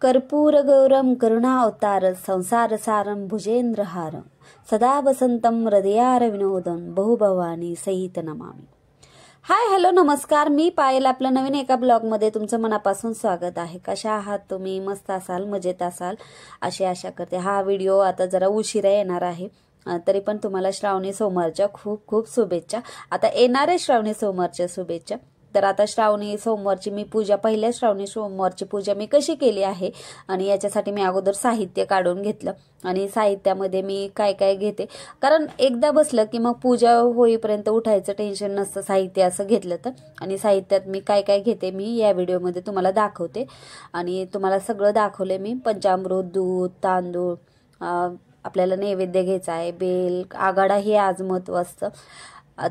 कर्पूरगौरं करुणावतारं संसारसारं भुजेन्द्रहारं सदा वसंतं हृदयारविनोदं बहुभवानी सहित नमामि। Hi hello नमस्कार, मी पायल आपलं नवीन एका ब्लॉगमध्ये तुमचं मनापासून स्वागत आहे। कशा आहात तुम्ही? मस्त असाल, मजेत असाल अशी आशा करते। हा व्हिडिओ आता जरा उशिरा येणार आहे, तरी पण तुम्हाला श्रावणी सोमवारच्या खूप खूप शुभेच्छा। आता येणारे श्रावणी सोमवारच्या शुभेच्छा। तर आता श्रावणी सोमवारची मी पूजा, पहिल्या श्रावणी सोमवारची पूजा मी कशी केली आहे आणि याच्यासाठी मी अगोदर साहित्य काढून घेतलं आणि साहित्यामध्ये मी काय काय घेते, कारण एकदा बसलं की मग पूजा होईपर्यंत उठायचं टेन्शन नसतं साहित्य असं घेतलं तर। आणि साहित्यात मी काय काय घेते मी या व्हिडिओमध्ये तुम्हाला दाखवते आणि तुम्हाला सगळं दाखवले मी। पंचामृत, दूध, तांदूळ, आपल्याला नैवेद्य घ्यायचा आहे, बेल, आघाडा हे आज महत्त्व असतं।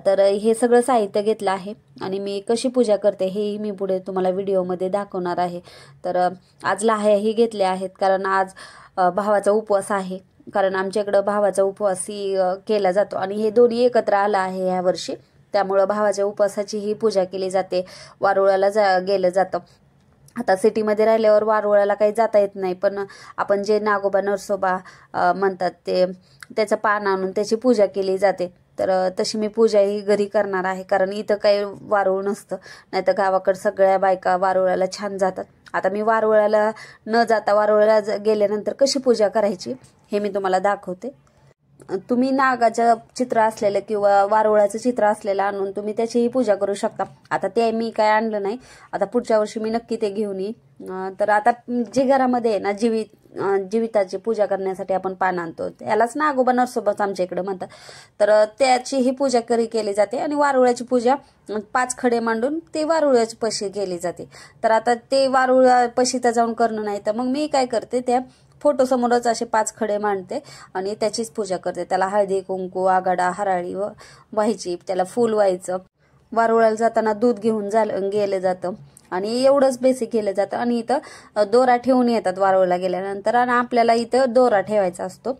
तर हे सगळं साहित्य घेतलं आहे आणि मी कशी पूजा करते हेही मी पुढे तुम्हाला व्हिडिओमध्ये दाखवणार आहे। तर आज लाह्याही घेतल्या आहेत, कारण आज भावाचा उपवास आहे, कारण आमच्याकडं भावाचा उपवासही केला जातो आणि हे दोन्ही एकत्र आलं आहे ह्या वर्षी, त्यामुळं भावाच्या उपवासाची ही पूजा केली जाते। वारुळाला गेलं जातं। आता सिटीमध्ये राहिल्यावर वारुळाला काही जाता येत नाही, पण आपण जे नागोबा नरसोबा म्हणतात त्याचं पान आणून त्याची पूजा केली जाते। तर तशी मी पूजा ही घरी करणार आहे, कारण इथं काही वारुळ नसतं, नाहीतर गावाकडे सगळ्या बायका वारुळाला छान जातात। आता मी वारुळाला न जाता वारुळाला गेल्यानंतर कशी पूजा करायची हे मी तुम्हाला दाखवते। तुम्ही नागाचं चित्र असलेलं किंवा वारुळाचं चित्र असलेलं आणून तुम्ही त्याचीही पूजा करू शकता। आता ते मी काय आणलं नाही, आता पुढच्या वर्षी मी नक्की ते घेऊन येईन। तर आता जे घरामध्ये आहे ना, जीविताची पूजा करण्यासाठी आपण पान आणतो, यालाच नागोबा नरसोबाच आमच्या इकडे म्हणतात। तर त्याची ही पूजा केली जाते आणि वारुळाची पूजा 5 खडे मांडून ते वारुळाची पशी केली जाते। तर आता ते वारुळा पशीता जाऊन करणं नाही, तर मग मी काय करते, त्या फोटो समोरच असे 5 खडे मांडते आणि त्याचीच पूजा करते। त्याला हळदी, कुंकू, आघाडा, हराळी व्हायची, त्याला फूल व्हायचं। वारुळाला जाताना दूध घेऊन गेलं जातं आणि एवढंच बेसिक केलं जातं। आणि इथं दोरा ठेवून येतात वारुळाला गेल्यानंतर, आणि आपल्याला इथं दोरा ठेवायचा असतो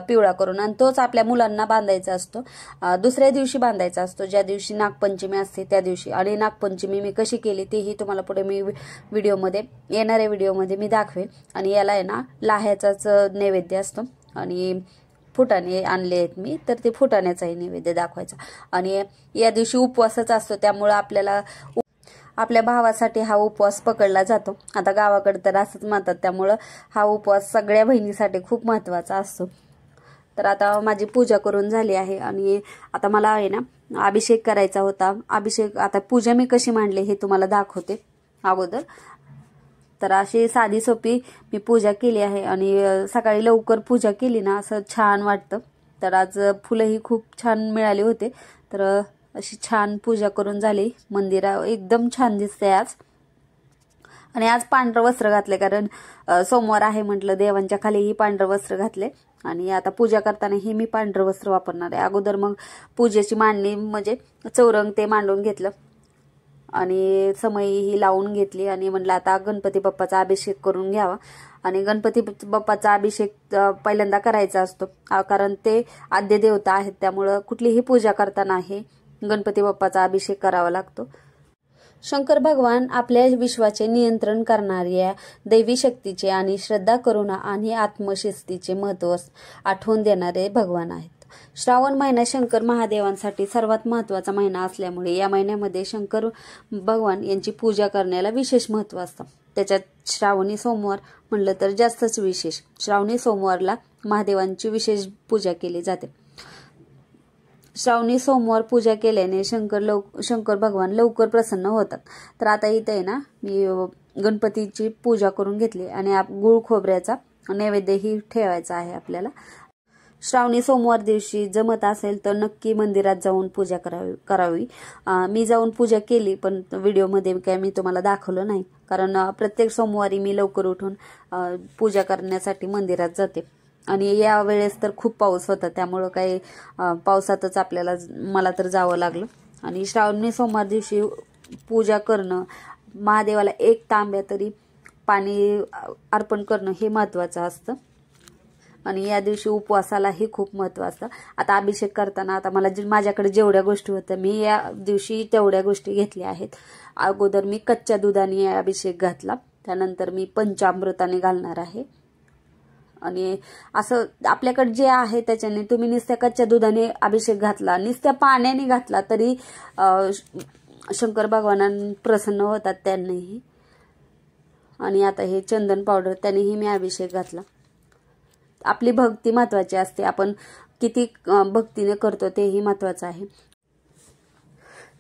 पिवळा करून, आणि तोच आपल्या मुलांना बांधायचा असतो। दुसऱ्या दिवशी बांधायचा असतो, ज्या दिवशी नागपंचमी असते त्या दिवशी। आणि नागपंचमी मी कशी केली तेही तुम्हाला पुढे मी येणाऱ्या व्हिडिओमध्ये मी दाखवेन। आणि याला आहे ना लाह्याचाच नैवेद्य असतो आणि फुटाणे आणले आहेत मी, तर ते फुटाण्याचाही नैवेद्य दाखवायचा। आणि या दिवशी उपवासच असतो, त्यामुळं आपल्या भावासाठी हा उपवास पकडला जातो। आता गावाकडे तर असंच म्हणतात, त्यामुळं हा उपवास सगळ्या बहिणीसाठी खूप महत्त्वाचा असतो। तर आता माझी पूजा करून झाली आहे आणि आता मला आहे ना अभिषेक करायचा होता। आता पूजा मी कशी मांडली हे तुम्हाला दाखवते अगोदर। तर अशी साधी सोपी मी पूजा केली आहे आणि सकाळी लवकर पूजा केली ना असं छान वाटतं। तर आज फुलंही खूप छान मिळाली होते, तर अशी छान पूजा करून झाली। मंदिर एकदम छान दिसतंय आज। आणि आज पांढरं वस्त्र घातले, कारण सोमवार आहे म्हटलं, देवांच्या खालीही पांढरं वस्त्र घातले आणि आता पूजा करताना ही मी पांढरं वस्त्र वापरणार आहे। अगोदर मग पूजेची मांडणी म्हणजे चौरंग ते मांडून घेतलं आणि समई ही लावून घेतली आणि म्हटलं आता गणपती बाप्पाचा अभिषेक करून घ्यावा। आणि गणपती बाप्पाचा अभिषेक पहिल्यांदा करायचा असतो, कारण ते आद्य देवता आहेत, त्यामुळं कुठलीही पूजा करताना हे गणपती बाप्पाचा अभिषेक करावा लागतो। शंकर भगवान आपल्या विश्वाचे नियंत्रण करणाऱ्या दैवी शक्तीचे आणि श्रद्धा, करुणा आणि आत्मशिस्तीचे महत्त्व आठवून देणारे भगवान आहेत। श्रावण महिना शंकर महादेवांसाठी सर्वात महत्त्वाचा महिना असल्यामुळे या महिन्यामध्ये शंकर भगवान यांची पूजा करण्याला विशेष महत्त्व असतं। त्याच्यात श्रावणी सोमवार म्हणलं तर जास्तच विशेष। श्रावणी सोमवारला महादेवांची विशेष पूजा केली जाते। श्रावणी सोमवार पूजा केल्याने शंकर भगवान लवकर प्रसन्न होतात। तर आता इथे आहे ना मी गणपतीची पूजा करून घेतली आणि गुळ खोबऱ्याचा नैवेद्यही ठेवायचा आहे आपल्याला। श्रावणी सोमवार दिवशी जमत असेल तर नक्की मंदिरात जाऊन पूजा करावी। मी जाऊन पूजा केली, पण व्हिडिओमध्ये काय मी तुम्हाला दाखवलं नाही, कारण प्रत्येक सोमवारी मी लवकर उठून पूजा करण्यासाठी मंदिरात जाते। आणि या वेळेस तर खूप पाऊस होता, त्यामुळं काही पावसातच मला तर जावं लागलं। आणि श्रावणी सोमवार दिवशी पूजा करणं, महादेवाला 1 तांब्या तरी पाणी अर्पण करणं हे महत्त्वाचं असतं। आणि या दिवशी उपवासालाही खूप महत्त्व असतं। आता अभिषेक करताना आता माझ्याकडे जेवढ्या गोष्टी होत्या मी या दिवशी तेवढ्या गोष्टी घेतल्या आहेत। अगोदर मी कच्च्या दुधाने अभिषेक घातला, त्यानंतर मी पंचामृताने घालणार आहे. आणि असं आपल्याकडे जे आहे त्याच्याने तुम्ही नुसत्या कच्च्या दुधाने अभिषेक घातला, नुसत्या पाण्याने घातला तरी शंकर भगवान प्रसन्न होतात त्यांनीही. आणि आता हे चंदन पावडर त्यानेही मी अभिषेक घातला. आपली भक्ती महत्वाची असते, आपण किती भक्तीने करतो तेही महत्वाचं आहे.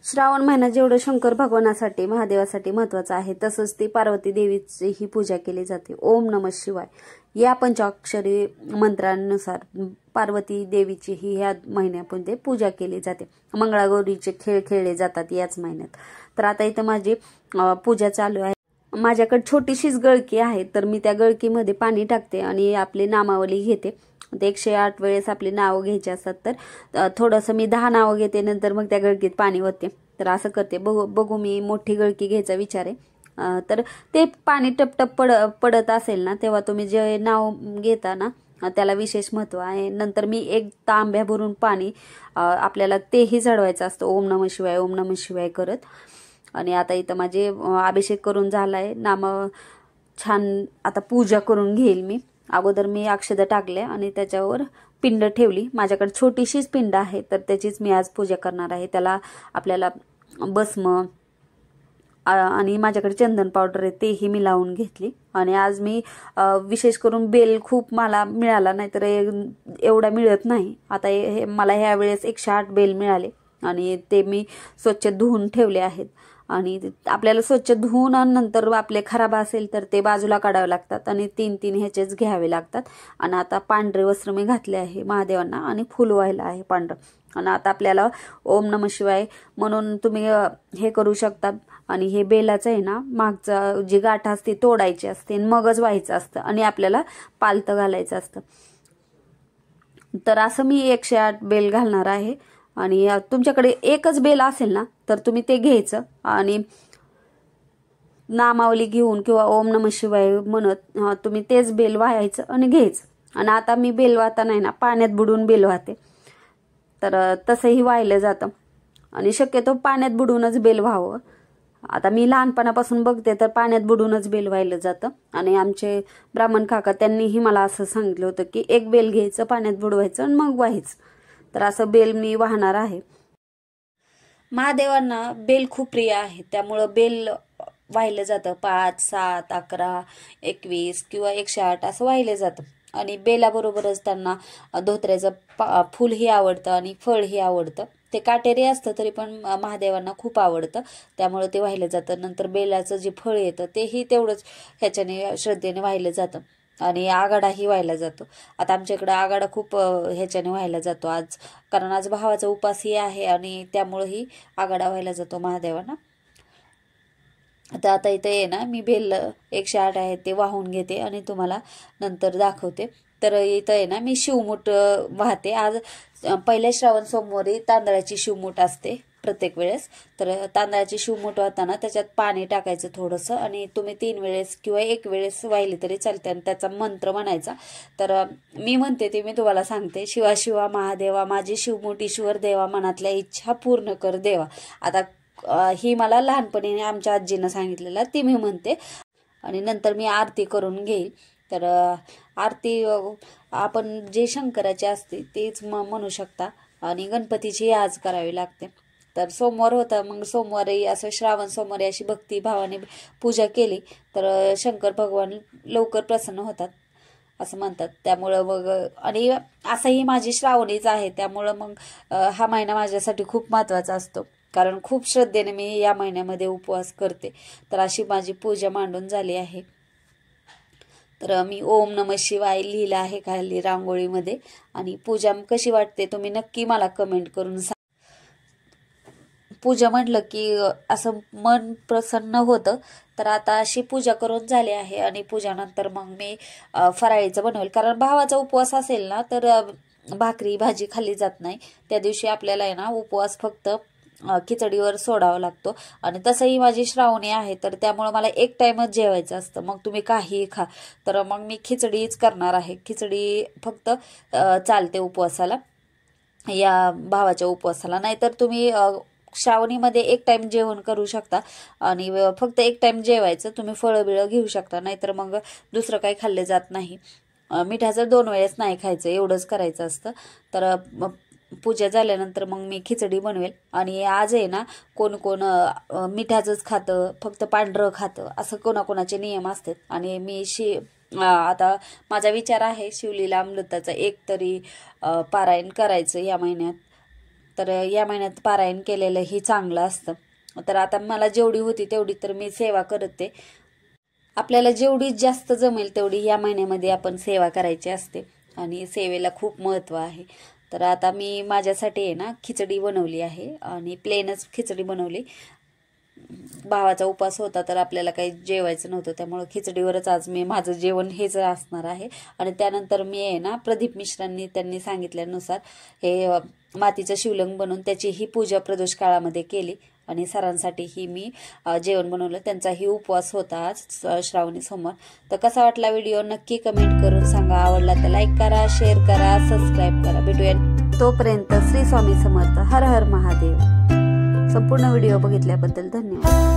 श्रावण महिना जेवढं शंकर भगवानासाठी महादेवासाठी महत्वाचा आहे तसंच ती पार्वती देवीची ही पूजा केली जाते. ओम नमः शिवाय या पंचाक्षरी मंत्रानुसार पार्वती देवीची ही ह्या महिन्यामध्ये पूजा केली जाते. मंगळागौरीचे खेळ खेळले जातात याच महिन्यात. तर आता इथं माझी पूजा चालू आहे. माझ्याकडे छोटीशीच गळकी आहे, तर मी त्या गळकीमध्ये पाणी टाकते आणि आपली नामावली घेते. 108 वेळेस आपली नावं घ्यायची असतात. तर थोडंसं मी 10 नावं घेते, नंतर मग त्या गळकीत पाणी ओतते. तर असं करते. बघू मी मोठी गळकी घ्यायचा विचार आहे. तर ते पाणी टपटप पडत असेल ना, तेव्हा तुम्ही जे नाव घेता ना त्याला विशेष महत्व आहे. नंतर मी एक तांब्या भरून पाणी आपल्याला तेही चढवायचं असतं, ओम नमः शिवाय ओम नमः शिवाय करत. आणि आता इथं माझे अभिषेक करून झालाय. नाम छान आता पूजा करून घेईल मी. अगोदर मी अक्षदा टाकले आणि त्याच्यावर पिंड ठेवली. माझ्याकडे छोटीशीच पिंड आहे, तर त्याचीच मी आज पूजा करणार आहे. त्याला आपल्याला भस्म आणि माझ्याकडे चंदन पावडर आहे तेही मी लावून घेतली. आणि आज मी विशेष करून बेल खूप मला मिळाला, नाहीतर एवढा मिळत नाही. आता मला ह्या वेळेस 108 बेल मिळाले आणि ते मी स्वच्छ धुवून ठेवले आहेत. आणि आपल्याला स्वच्छ धुवून नंतर आपले खराब असेल तर ते बाजूला काढावे लागतात आणि 3-3 ह्याचेच घ्यावे लागतात. आणि आता पांढरे वस्त्र मी घातले आहे महादेवांना आणि फुल व्हायला आहे पांढरं. आणि आता आपल्याला ओम नमः शिवाय म्हणून तुम्ही हे करू शकता. आणि हे बेलाचं आहे ना, मागचं जी गाठ असते तोडायची असते, मगच व्हायचं असतं आणि आपल्याला पालतं घालायचं असतं. तर असं मी 108 बेल घालणार आहे. आणि तुमच्याकडे एकच बेल असेल ना तर तुम्ही ते घ्यायचं आणि नामावली घेऊन किंवा ओम नमः शिवाय म्हणत तुम्ही तेच बेल वाहायचं आणि घ्यायचं. आणि आता मी बेल वाहता नाही ना, पाण्यात बुडून बेल वाहते. तर तसंही वाहिलं जातं आणि शक्यतो पाण्यात बुडूनच बेल व्हावं. आता मी लहानपणापासून बघते तर पाण्यात बुडूनच बेल वाहिलं जातं. आणि आमचे ब्राह्मण काका त्यांनीही मला असं सांगितलं होतं की एक बेल घ्यायचं, पाण्यात बुडवायचं आणि मग व्हायचं. तर असं बेल मी वाहणार आहे. महादेवांना बेल खूप प्रिय आहे, त्यामुळं बेल वाहिलं जातं. 5, 7, 11, 21 किंवा 108 असं वाहिलं जातं. आणि बेलाबरोबरच त्यांना धोत्र्याचं फुलही आवडतं आणि फळही आवडतं. ते काटेरी असतं तरी पण महादेवांना खूप आवडतं, त्यामुळे ते वाहिलं जातं. नंतर बेलाचं जे फळ येतं तेही तेवढंच ह्याच्याने श्रद्धेने वाहिलं जातं. आणि आगाडाही व्हायला जातो. आता आमच्या इकडे आगाडा खूप ह्याच्याने व्हायला जातो आज, कारण आज भावाचा उपासही आहे आणि त्यामुळेही आगाडा व्हायला जातो महादेवांना. आता इथे आहे ना, मी बेल 108 आहे ते वाहून घेते आणि तुम्हाला नंतर दाखवते. तर इथं आहे ना, मी शिवमूठ वाहते. आज पहिल्या श्रावण सोमवारी तांदळाची शिवमूठ असते प्रत्येक वेळेस. तर तांदळाची शिवमूठ वाहताना त्याच्यात पाणी टाकायचं थोडंसं आणि तुम्ही 3 वेळेस किंवा 1 वेळेस वाहिली तरी चालते आणि त्याचा मंत्र म्हणायचा. तर मी म्हणते ते मी तुम्हाला सांगते. शिवा शिवा महादेवा माझी शिवमूठ ईश्वर देवा, मनातल्या इच्छा पूर्ण कर देवा. आता ही मला लहानपणी आमच्या आजीनं सांगितलेलं ती मी म्हणते आणि नंतर मी आरती करून घेईल. तर आरती आपण जे शंकराची असते तेच म्हणू शकता आणि गणपतीची आज करावी लागते. तर सोमवार होता, मग सोमवारी असं श्रावण सोमवारी अशी भक्तिभावाने पूजा केली तर शंकर भगवान लवकर प्रसन्न होतात असं म्हणतात. त्यामुळं मग आणि असंही माझी श्रावणीच आहे, त्यामुळं मग हा महिना माझ्यासाठी खूप महत्त्वाचा असतो, कारण खूप श्रद्धेने मी या महिन्यामध्ये उपवास करते. तर अशी माझी पूजा मांडून झाली आहे. तर मी ओम नमः शिवाय लिहिलं आहे खाली रांगोळीमध्ये. आणि पूजा कशी वाटते तुम्ही नक्की मला कमेंट करून सांगा. पूजा म्हटलं की असं मन प्रसन्न होतं. तर आता अशी पूजा करून झाली आहे आणि पूजानंतर मग मी फराळीचं बनवेल, कारण भावाचा उपवास असेल ना तर भाकरी भाजी खाल्ली जात नाही. त्या दिवशी आपल्याला आहे ना उपवास फक्त खिचडीवर सोडावा लागतो. आणि तसंही माझी श्रावणी आहे तर त्यामुळे मला एक टाइमच जेवायचं असतं. मग तुम्ही काही खा, तर मग मी खिचडीच करणार आहे. खिचडी फक्त चालते उपवासाला, या भावाच्या उपवासाला. नाहीतर तुम्ही श्रावणीमध्ये एक टाइम जेवण करू शकता आणि फक्त एक टाइम जेवायचं. तुम्ही फळं बिळं घेऊ शकता, नाहीतर मग दुसरं काही खाल्ले जात नाही. मिठाचं 2 वेळेस नाही खायचं, एवढंच करायचं असतं. तर पूजा झाल्यानंतर मग मी खिचडी बनवेल. आणि आज आहे ना, कोण कोण मिठाचंच खातं, फक्त पांढरं खातं, असं कोणाकोणाचे नियम असतात. आणि मी आता माझा विचार आहे शिवलीला अमृताचा एक तरी पारायण करायचं या महिन्यात. तर या महिन्यात पारायण केलेलंही चांगलं असतं. तर आता मला जेवढी होती तेवढी तर मी सेवा करते. आपल्याला जेवढी जास्त जमेल तेवढी या महिन्यामध्ये आपण सेवा करायची असते आणि सेवेला खूप महत्त्व आहे. तर आता मी माझ्यासाठी आहे ना खिचडी बनवली आहे आणि प्लेनच खिचडी बनवली. भावाचा उपवास होता तर आपल्याला काही जेवायचं नव्हतं, त्यामुळे खिचडीवरच आज माझं जेवण हेच असणार आहे. आणि त्यानंतर मी आहे ना प्रदीप मिश्रांनी त्यांनी सांगितल्यानुसार हे मातीचं शिवलिंग बनवून त्याचीही पूजा प्रदोष काळामध्ये केली आणि सरांसाठीही मी जेवण बनवलं. त्यांचाही उपवास होता आज श्रावणी सोमवार. तर कसा वाटला व्हिडिओ नक्की कमेंट करून सांगा. आवडला तर लाईक करा, शेअर करा, सबस्क्राईब करा. भेटूया तोपर्यंत. श्री स्वामी समर्थ. हर हर महादेव. संपूर्ण व्हिडिओ बघितल्याबद्दल धन्यवाद.